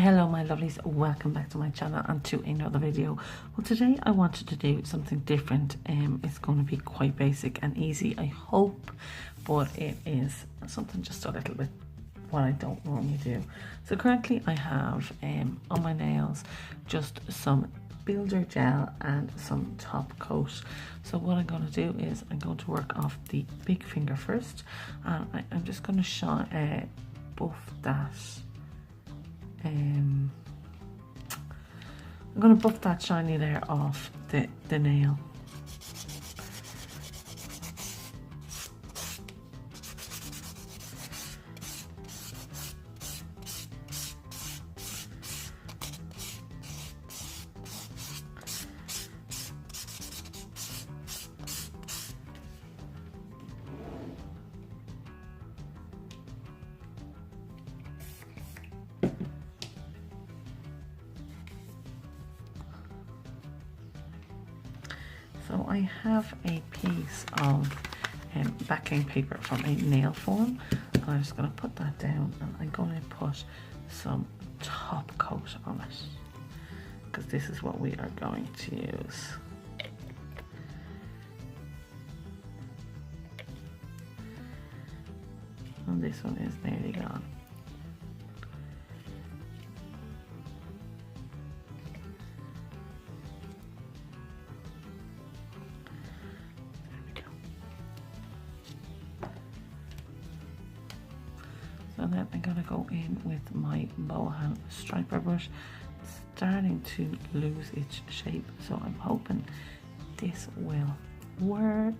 Hello my lovelies, welcome back to my channel and to another video. Well, today I wanted to do something different. It's going to be quite basic and easy, I hope, but it is something just a little bit what I don't normally do. So currently I have on my nails just some builder gel and some top coat. So what I'm going to do is I'm going to work off the big finger first, and I'm just going to buff that. I'm going to buff that shiny layer off the nail. So I have a piece of backing paper from a nail form, and I'm just going to put that down, and I'm going to put some top coat on it because this is what we are going to use. And this one is nearly gone. So then I'm going to go in with my bowhand striper brush. It's starting to lose its shape, so I'm hoping this will work.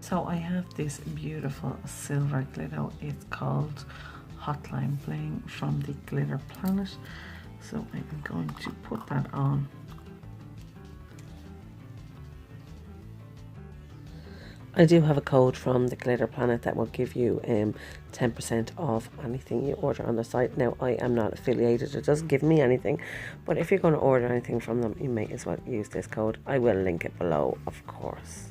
So I have this beautiful silver glitter. It's called Hotline Bling from the Glitter Planet. So I'm going to put that on. I do have a code from the Glitter Planet that will give you 10% off anything you order on the site. Now, I am not affiliated, it doesn't give me anything, but if you're going to order anything from them, you may as well use this code. I will link it below, of course.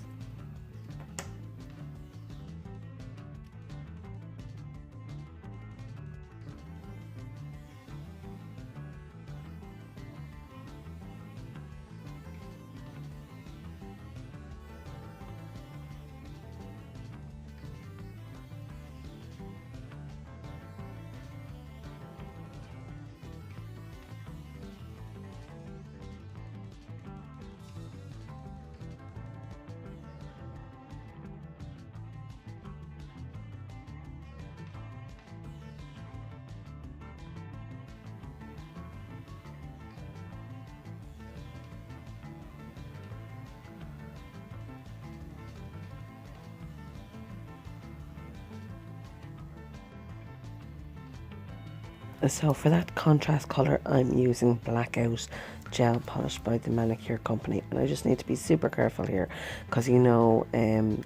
So for that contrast colour, I'm using Blackout gel polish by the Manicure Company, and I just need to be super careful here because you know,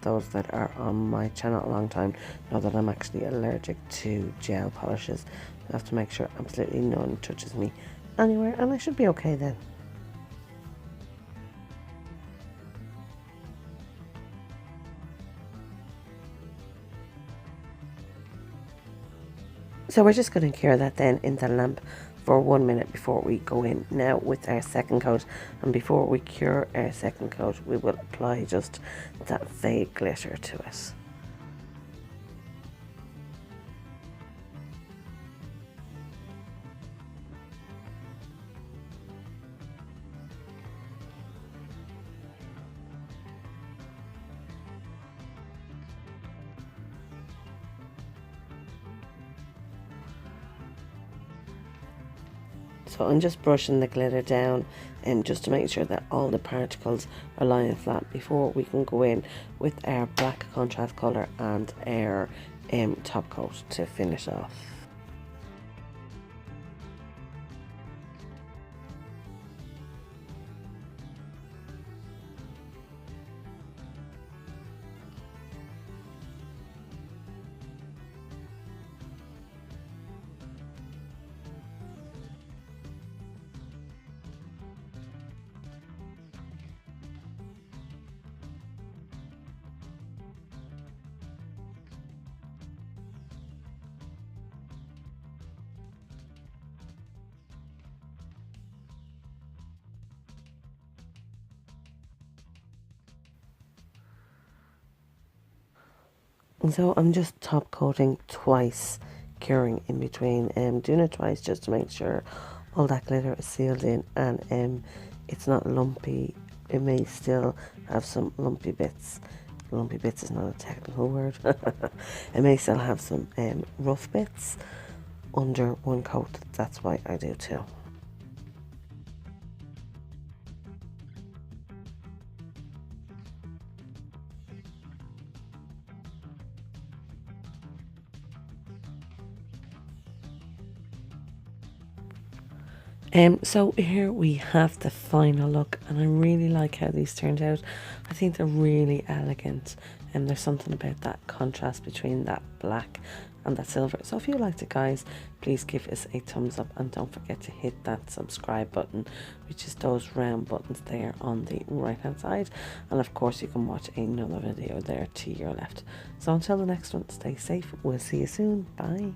those that are on my channel a long time know that I'm actually allergic to gel polishes. I have to make sure absolutely none touches me anywhere, and I should be okay then. So we're just going to cure that then in the lamp for 1 minute before we go in now with our second coat. And before we cure our second coat, we will apply just that fade glitter to it. So I'm just brushing the glitter down just to make sure that all the particles are lying flat before we can go in with our black contrast colour and our top coat to finish off. So I'm just top coating twice, curing in between, doing it twice just to make sure all that glitter is sealed in and it's not lumpy. It may still have some lumpy bits. Lumpy bits is not a technical word. It may still have some rough bits under one coat. That's why I do two. So here we have the final look, and I really like how these turned out. I think they're really elegant, and there's something about that contrast between that black and that silver. So if you liked it, guys, please give us a thumbs up, and don't forget to hit that subscribe button, which is those round buttons there on the right hand side. And of course you can watch another video there to your left. So until the next one, stay safe. We'll see you soon. Bye.